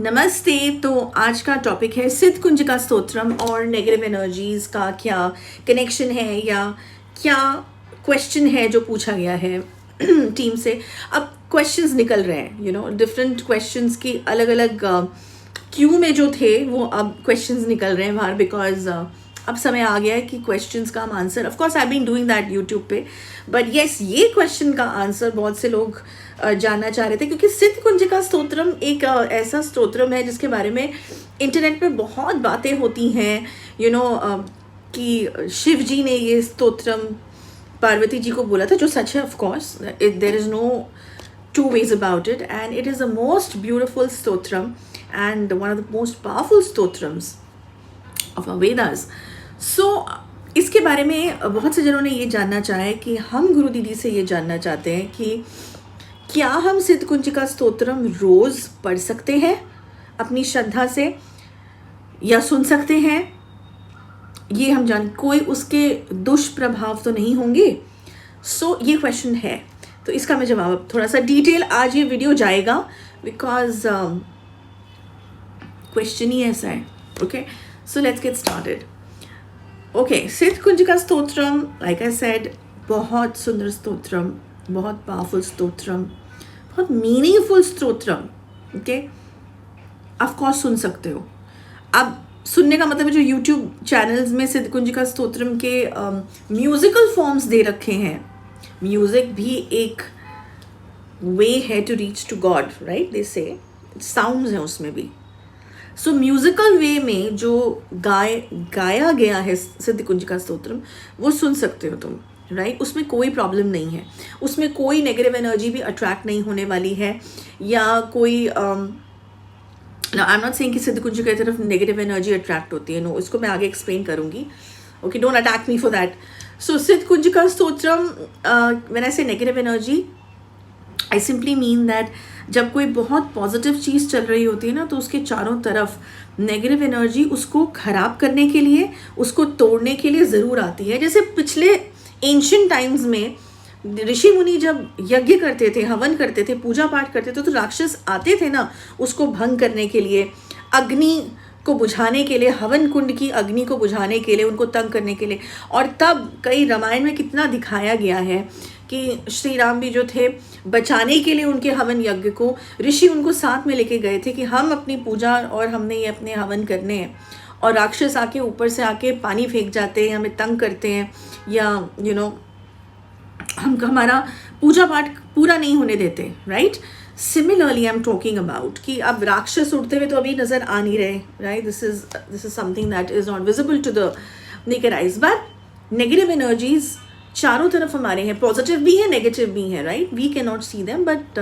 नमस्ते। तो आज का टॉपिक है सिद्ध कुंजिका स्तोत्रम और नेगेटिव एनर्जीज का क्या कनेक्शन है या क्या क्वेश्चन है जो पूछा गया है टीम से। अब क्वेश्चंस निकल रहे हैं, डिफरेंट क्वेश्चंस की अलग अलग क्यू में जो थे वो अब क्वेश्चंस निकल रहे हैं बाहर, बिकॉज अब समय आ गया है कि क्वेश्चंस का हम answer, of course I been doing that YouTube पे, बट येस ये क्वेश्चन का आंसर बहुत से लोग जानना चाह रहे थे, क्योंकि सिद्ध कुंजिका स्तोत्रम एक ऐसा स्तोत्रम है जिसके बारे में इंटरनेट पे बहुत बातें होती हैं, कि शिव जी ने ये स्तोत्रम पार्वती जी को बोला था, जो सच है of course, there is no two ways about it, and it is the most beautiful stotram and one of the most powerful stotrams of our Vedas. So इसके बारे में बहुत से जनों ने ये जानना चाहा है कि हम गुरु दीदी से ये जानना चाहते हैं कि क्या हम सिद्ध कुंजिका स्तोत्रम रोज़ पढ़ सकते हैं अपनी श्रद्धा से, या सुन सकते हैं, ये हम जान, कोई उसके दुष्प्रभाव तो नहीं होंगे। सो ये क्वेश्चन है, तो इसका मैं जवाब थोड़ा सा डिटेल आज ये वीडियो जाएगा, बिकॉज क्वेश्चन ही ऐसा है। Okay, so let's get started. Okay, Siddha Kunjika Stotram, like I said, बहुत सुंदर स्तोत्रम, बहुत पावरफुल स्तोत्रम, बहुत मीनिंगफुल स्तोत्रम। ओके, ऑफ कोर्स सुन सकते हो। अब सुनने का मतलब है जो यूट्यूब चैनल्स में सिद्ध कुंजिका स्तोत्रम के म्यूजिकल फॉर्म्स दे रखे हैं, म्यूजिक भी एक वे है to reach to God, right, they say sounds हैं उसमें भी। सो म्यूजिकल वे में जो गाया गया है सिद्ध कुंजिका स्तोत्रम, वो सुन सकते हो तुम, राइट। उसमें कोई प्रॉब्लम नहीं है, उसमें कोई नेगेटिव एनर्जी भी अट्रैक्ट नहीं होने वाली है, या कोई आई एम नॉट सेइंग कि सिद्ध कुंजिका की तरफ नेगेटिव एनर्जी अट्रैक्ट होती है, नो, इसको मैं आगे एक्सप्लेन करूँगी। Okay, don't attack me for that. So Siddha Kunjika Stotram, when I say negative energy, I simply mean that जब कोई बहुत पॉजिटिव चीज़ चल रही होती है ना, तो उसके चारों तरफ नेगेटिव एनर्जी उसको खराब करने के लिए, उसको तोड़ने के लिए ज़रूर आती है। जैसे पिछले एंशिएंट टाइम्स में ऋषि मुनि जब यज्ञ करते थे, हवन करते थे, पूजा पाठ करते थे, तो राक्षस आते थे ना उसको भंग करने के लिए, अग्नि को बुझाने के लिए, हवन कुंड की अग्नि को बुझाने के लिए, उनको तंग करने के लिए। और तब कई रामायण में कितना दिखाया गया है कि श्री राम भी जो थे, बचाने के लिए उनके हवन यज्ञ को ऋषि उनको साथ में लेके गए थे कि हम अपनी पूजा और हमने ये अपने हवन करने हैं, और राक्षस आके ऊपर से आके पानी फेंक जाते हैं, हमें तंग करते हैं, या हमारा पूजा पाठ पूरा नहीं होने देते, right. Similarly I am talking about कि अब राक्षस उड़ते हुए तो अभी नज़र आ नहीं रहे, right, this is something that is not visible to the naked eyes, but negative energies चारों तरफ हमारे हैं, पॉजिटिव भी है, नेगेटिव भी है, right. We can not see them, but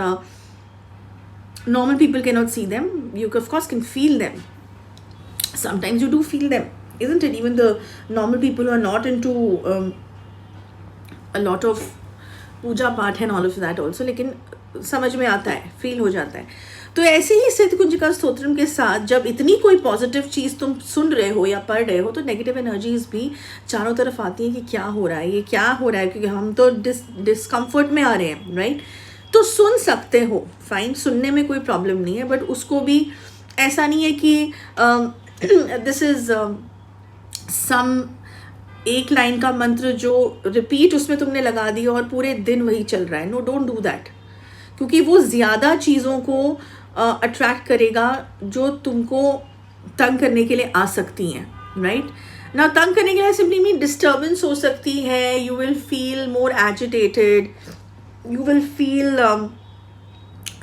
normal people can not see them, you of course can feel them, sometimes you do feel them, isn't it? Even the normal people who are not into a lot of पूजा पाठ and all of that also, लेकिन समझ में आता है, feel हो जाता है। तो ऐसे ही सिद्ध कुंजिका स्तोत्रम के साथ जब इतनी कोई पॉजिटिव चीज़ तुम सुन रहे हो या पढ़ रहे हो, तो नेगेटिव एनर्जीज भी चारों तरफ आती हैं कि क्या हो रहा है, ये क्या हो रहा है, क्योंकि हम तो डिस्कम्फर्ट में आ रहे हैं, राइट। तो सुन सकते हो, फाइन, सुनने में कोई प्रॉब्लम नहीं है, बट उसको भी ऐसा नहीं है कि दिस इज सम एक लाइन का मंत्र जो रिपीट उसमें तुमने लगा दिया और पूरे दिन वही चल रहा है। नो, डोंट डू दैट, क्योंकि वो ज़्यादा चीज़ों को अट्रैक्ट करेगा जो तुमको तंग करने के लिए आ सकती हैं, राइट ना। तंग करने के लिए सिंपली मीन डिस्टर्बेंस हो सकती है, you will feel more agitated, you will feel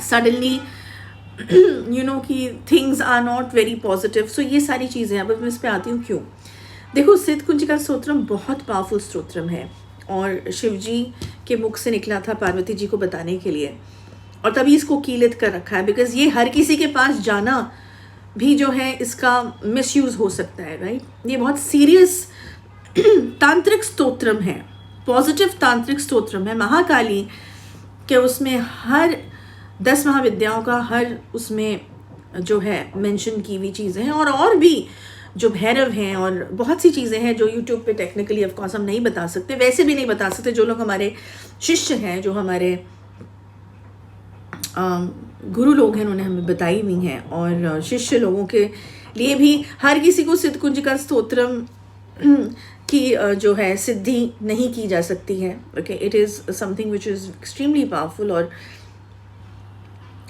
suddenly कि things are not very positive. So ये सारी चीज़ें, अब मैं इस पर आती हूँ क्यों। देखो, सिद्ध कुंजिका स्तोत्रम बहुत पावरफुल स्तोत्रम है, और शिव जी के मुख से निकला था पार्वती जी को बताने के लिए, और तभी इसको कीलित कर रखा है, बिकॉज ये हर किसी के पास जाना भी जो है इसका मिसयूज़ हो सकता है, राइट। ये बहुत सीरियस तांत्रिक स्तोत्रम है, पॉजिटिव तांत्रिक स्तोत्रम है। महाकाली के उसमें हर 10 महाविद्याओं का हर उसमें जो है मेंशन की हुई चीज़ें हैं, और भी जो भैरव हैं, और बहुत सी चीज़ें हैं जो यूट्यूब पे टेक्निकली ऑफ कोर्स हम नहीं बता सकते, वैसे भी नहीं बता सकते। जो लोग हमारे शिष्य हैं, जो हमारे गुरु लोग हैं उन्होंने हमें बताई हुई हैं, और शिष्य लोगों के लिए भी हर किसी को सिद्धकुंजिका स्तोत्रम की जो है सिद्धि नहीं की जा सकती है. Okay, it is something which is extremely powerful, और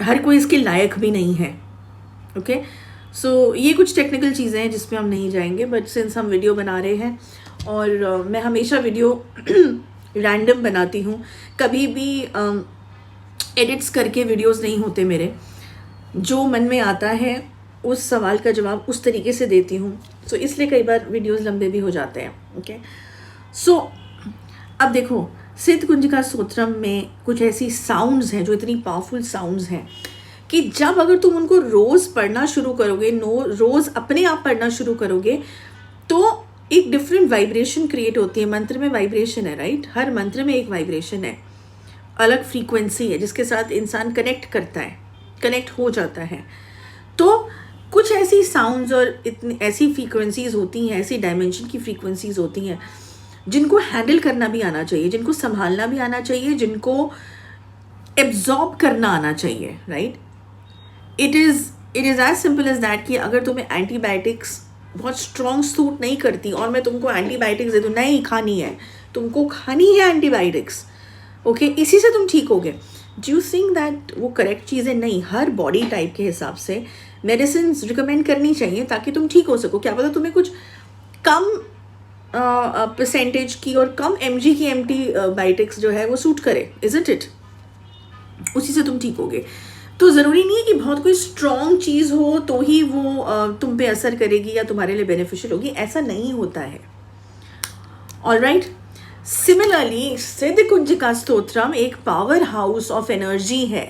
हर कोई इसके लायक भी नहीं है. ओके, सो ये कुछ टेक्निकल चीज़ें हैं जिसमें हम नहीं जाएंगे, बट सिंस हम वीडियो बना रहे हैं, और मैं हमेशा वीडियो रैंडम बनाती हूँ, कभी भी एडिट्स करके वीडियोस नहीं होते मेरे. जो मन में आता है उस सवाल का जवाब उस तरीके से देती हूँ, सो इसलिए कई बार वीडियोस लंबे भी हो जाते हैं. ओके, सो अब देखो, सिद्धकुंजिका स्तोत्रम में कुछ ऐसी साउंड्स हैं जो इतनी पावरफुल साउंड्स हैं कि जब अगर तुम उनको रोज़ पढ़ना शुरू करोगे, रोज़ अपने आप पढ़ना शुरू करोगे, तो एक डिफरेंट वाइब्रेशन क्रिएट होती है. मंत्र में वाइब्रेशन है, राइट? हर मंत्र में एक वाइब्रेशन है, अलग फ्रीक्वेंसी है जिसके साथ इंसान कनेक्ट करता है, कनेक्ट हो जाता है. तो कुछ ऐसी साउंड्स और इतनी ऐसी फ्रीक्वेंसीज होती हैं, ऐसी डायमेंशन की फ्रीक्वेंसीज होती हैं जिनको हैंडल करना भी आना चाहिए, जिनको संभालना भी आना चाहिए, जिनको एब्जॉर्ब करना आना चाहिए, right? It is as simple as that कि अगर तुम्हें एंटीबायोटिक्स बहुत स्ट्रॉन्ग सूट नहीं करती और मैं तुमको एंटीबायोटिक्स दे दूँ, नहीं खानी है, तुमको खानी है एंटीबायोटिक्स, ओके, इसी से तुम ठीक होगे. डू यू थिंक दैट वो करेक्ट चीज़ है? नहीं. हर बॉडी टाइप के हिसाब से मेडिसिन रिकमेंड करनी चाहिए ताकि तुम ठीक हो सको. क्या पता तुम्हें कुछ कम परसेंटेज की और कम mg की एंटीबायोटिक्स जो है वो सूट करे, इजंट इट? उसी से तुम ठीक होगे. तो ज़रूरी नहीं है कि बहुत कोई स्ट्रॉन्ग चीज़ हो तो ही वो तुम पे असर करेगी या तुम्हारे लिए बेनिफिशियल होगी, ऐसा नहीं होता है. ऑलराइट, सिमिलरली सिद्धकुंजिका स्तोत्रम एक पावर हाउस ऑफ एनर्जी है.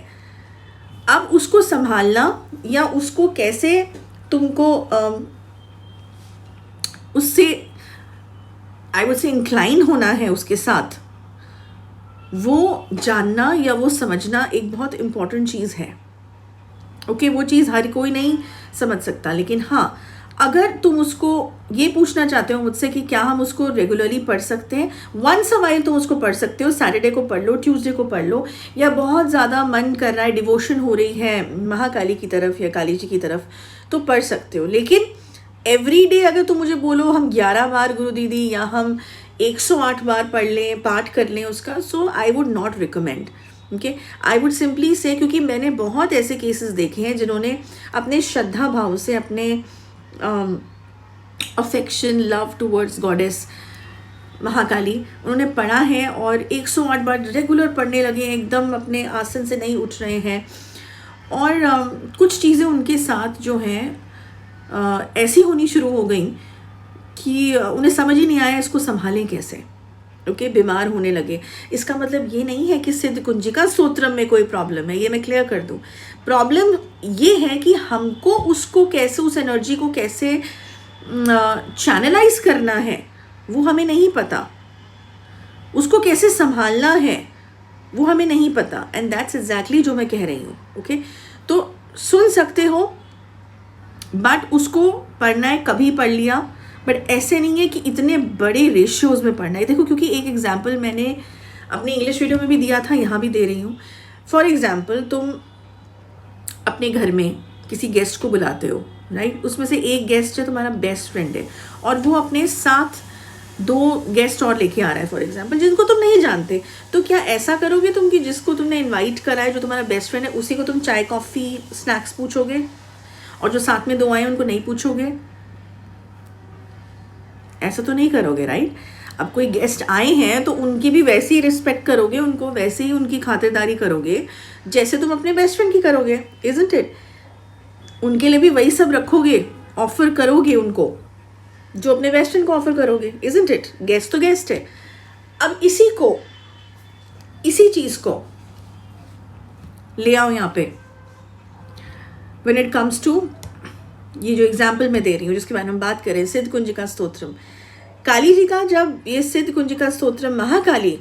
अब उसको संभालना या उसको कैसे तुमको उससे आई वुड से इंक्लाइन होना है उसके साथ, वो जानना या वो समझना एक बहुत इम्पॉर्टेंट चीज़ है. ओके, वो चीज़ हर कोई नहीं समझ सकता, लेकिन हाँ, अगर तुम उसको ये पूछना चाहते हो मुझसे कि क्या हम उसको रेगुलरली पढ़ सकते हैं, वंस अ वाइल तुम उसको पढ़ सकते हो. सैटरडे को पढ़ लो, ट्यूसडे को पढ़ लो, या बहुत ज़्यादा मन कर रहा है, डिवोशन हो रही है महाकाली की तरफ या काली जी की तरफ, तो पढ़ सकते हो. लेकिन एवरी डे अगर तुम मुझे बोलो हम 11 बार गुरु दीदी या हम 108 बार पढ़ लें, पाठ कर लें उसका, so I would not recommend. Okay, I would simply say, क्योंकि मैंने बहुत ऐसे केसेस देखे हैं जिन्होंने अपने श्रद्धा भाव से, अपने affection, love towards goddess Mahakali, उन्होंने पढ़ा है और 108 बार रेगुलर पढ़ने लगे, एकदम अपने आसन से नहीं उठ रहे हैं. और कुछ चीज़ें उनके साथ जो हैं ऐसी होनी शुरू हो गई कि उन्हें समझ ही नहीं आया इसको संभालें कैसे. ओके, बीमार होने लगे. इसका मतलब ये नहीं है कि सिद्धकुंजिका स्तोत्रम में कोई प्रॉब्लम है, ये मैं क्लियर कर दूं. प्रॉब्लम ये है कि हमको उसको कैसे, उस एनर्जी को कैसे चैनलाइज करना है वो हमें नहीं पता, उसको कैसे संभालना है वो हमें नहीं पता. एंड दैट्स एग्जैक्टली जो मैं कह रही हूँ. ओके, तो सुन सकते हो, बट उसको पढ़ना है, कभी पढ़ लिया, बट ऐसे नहीं है कि इतने बड़े रेशियोज़ में पढ़ना है. देखो, क्योंकि एक एग्जांपल मैंने अपनी इंग्लिश वीडियो में भी दिया था, यहाँ भी दे रही हूँ. फॉर एग्जांपल, तुम अपने घर में किसी गेस्ट को बुलाते हो, राइट? उसमें से एक गेस्ट है तुम्हारा बेस्ट फ्रेंड है और वो अपने साथ 2 गेस्ट और लेके आ रहा है फॉर एग्जांपल, जिनको तुम नहीं जानते. तो क्या ऐसा करोगे तुम कि जिसको तुमने इन्वाइट करा है, जो तुम्हारा बेस्ट फ्रेंड है, उसी को तुम चाय, कॉफ़ी, स्नैक्स पूछोगे और जो साथ में 2 आए उनको नहीं पूछोगे? ऐसा तो नहीं करोगे, राइट? अब कोई गेस्ट आए हैं तो उनकी भी वैसे ही रिस्पेक्ट करोगे, उनको वैसे ही उनकी खातिरदारी करोगे जैसे तुम अपने बेस्ट फ्रेंड की करोगे, इजंट इट? उनके लिए भी वही सब रखोगे, ऑफर करोगे उनको जो अपने बेस्ट फ्रेंड को ऑफर करोगे, इजंट इट? गेस्ट तो गेस्ट है. अब इसी चीज़ को ले आओ यहाँ पे. व्हेन इट कम्स टू ये जो एग्जाम्पल मैं दे रही हूँ, जिसके बारे में हम बात करें, सिद्धकुंजिका स्तोत्रम, काली जी का, जब ये सिद्धकुंजिका स्तोत्रम, महाकाली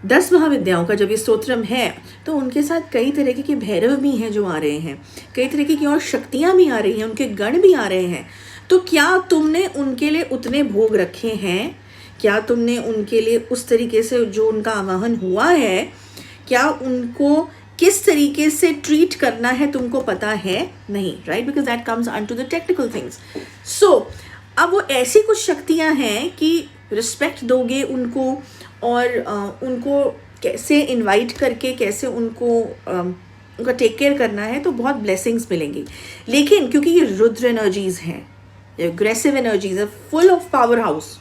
10 महाविद्याओं का जब ये स्तोत्रम है, तो उनके साथ कई तरीके के भैरव भी हैं जो आ रहे हैं, कई तरीके की और शक्तियाँ भी आ रही हैं, उनके गण भी आ रहे हैं. तो क्या तुमने उनके लिए उतने भोग रखे हैं? क्या तुमने उनके लिए उस तरीके से जो उनका आवाहन हुआ है, क्या उनको किस तरीके से ट्रीट करना है तुमको पता है नहीं, right, because that comes on to the technical things. So अब वो ऐसी कुछ शक्तियाँ हैं कि रिस्पेक्ट दोगे उनको और उनको कैसे इनवाइट करके कैसे उनको उनका टेक केयर करना है, तो बहुत ब्लेसिंग्स मिलेंगी. लेकिन क्योंकि ये रुद्र एनर्जीज हैं, एग्रेसिव एनर्जीज है, full of power house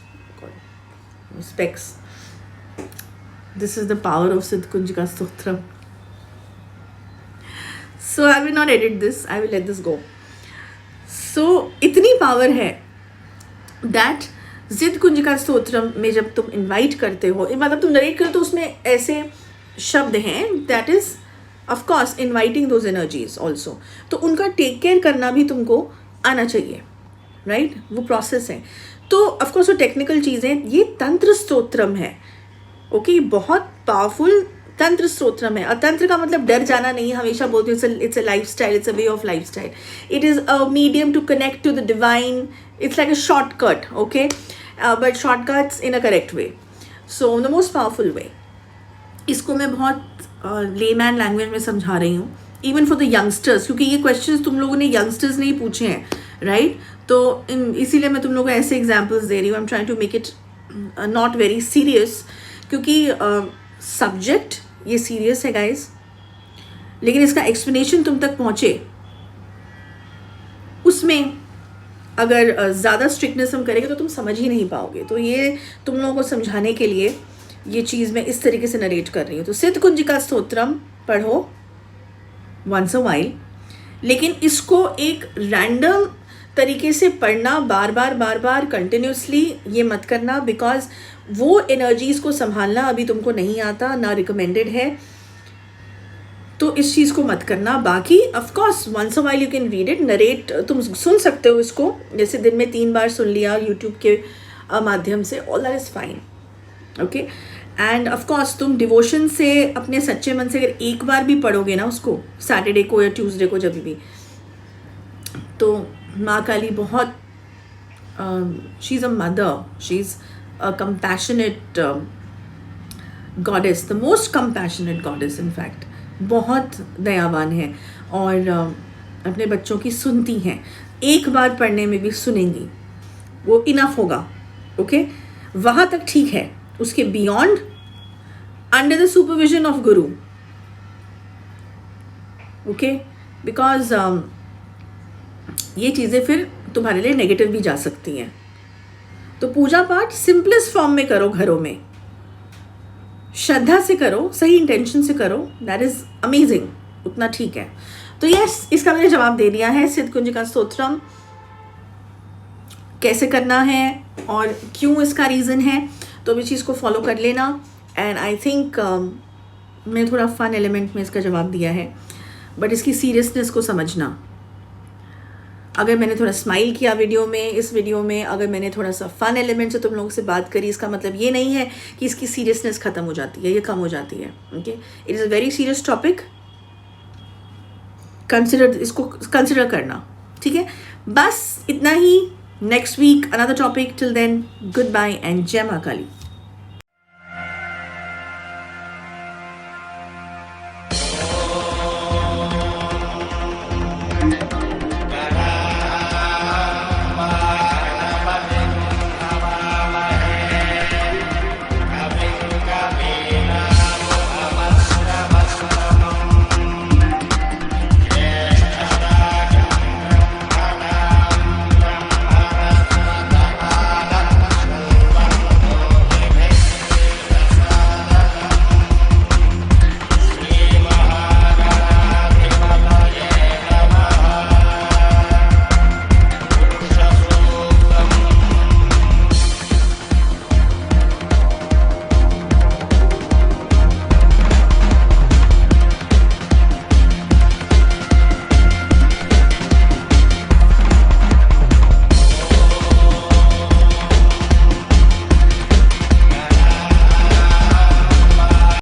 specs. This is the power of Siddhakunjika Stotram. So I will not edit this, I will let this go. So इतनी पावर है that सिद्धकुंजिका स्तोत्रम में जब तुम इनवाइट करते हो, मतलब तुम नरेट करते हो, तो उसमें ऐसे शब्द हैं that is of course inviting those energies also. तो उनका टेक केयर करना भी तुमको आना चाहिए, राइट, वो प्रोसेस है. तो ऑफ कोर्स वो टेक्निकल चीज़ें, ये तंत्र स्तोत्रम है, ओके, बहुत पावरफुल तंत्र स्तोत्रम है. और तंत्र का मतलब डर जाना नहीं, हमेशा बोलती हूँ it's a lifestyle, it's a way of lifestyle. It is a medium to connect to the divine. It's like a shortcut, okay, but shortcuts in a correct way. So the most powerful way. इसको मैं बहुत layman language में समझा रही हूँ, even for the youngsters, क्योंकि ये questions तुम लोगों ने यंगस्टर्स ने ही पूछे हैं, राइट. तो इसीलिए मैं तुम लोगों को ऐसे एग्जाम्पल्स दे रही हूँ. I am trying to make it not very serious, क्योंकि सब्जेक्ट ये सीरियस है गाइस, लेकिन इसका एक्सप्लेनेशन तुम तक पहुँचे, उसमें अगर ज़्यादा स्ट्रिक्टनेस हम करेंगे तो तुम समझ ही नहीं पाओगे. तो ये तुम लोगों को समझाने के लिए ये चीज़ मैं इस तरीके से नरेट कर रही हूँ. तो सिद्धकुंजिका स्तोत्रम पढ़ो वंस अ वाइल, लेकिन इसको एक रैंडम तरीके से पढ़ना बार बार कंटिन्यूसली ये मत करना, बिकॉज वो एनर्जीज़ को संभालना अभी तुमको नहीं आता, ना रिकमेंडेड है. तो इस चीज़ को मत करना. बाकी of course once a while you can read it, narrate तुम सुन सकते हो इसको, जैसे दिन में 3 बार सुन लिया यूट्यूब के माध्यम से, all that is fine, okay. End of course तुम डिवोशन से अपने सच्चे मन से अगर एक बार भी पढ़ोगे ना उसको, सैटरडे को या ट्यूसडे को जब भी, तो माँ काली बहुत she is a mother, she is a compassionate goddess, the most compassionate goddess in fact. बहुत दयावान है और अपने बच्चों की सुनती हैं. एक बार पढ़ने में भी सुनेंगी, वो इनफ होगा, ओके. वहाँ तक ठीक है, उसके beyond under the supervision of Guru, okay, because ये चीज़ें फिर तुम्हारे लिए नेगेटिव भी जा सकती हैं. तो पूजा पाठ सिंपलेस्ट फॉर्म में करो, घरों में श्रद्धा से करो, सही इंटेंशन से करो, दैट इज़ अमेजिंग, उतना ठीक है. तो यस, इसका मैंने जवाब दे दिया है. सिद्धकुंजिका स्तोत्रम कैसे करना है और क्यों इसका रीज़न है, तो भी चीज़ को फॉलो कर लेना. एंड आई थिंक मैंने थोड़ा फन एलिमेंट में इसका जवाब दिया है, बट इसकी सीरियसनेस को समझना. अगर मैंने थोड़ा स्माइल किया वीडियो में, इस वीडियो में अगर मैंने थोड़ा सा फन एलिमेंट से तुम लोगों से बात करी, इसका मतलब ये नहीं है कि इसकी सीरियसनेस ख़त्म हो जाती है, ये कम हो जाती है, okay. It is a very serious topic, इसको कंसिडर करना, ठीक है. बस इतना ही. Next week another topic. Till then good bye and जय माँ काली.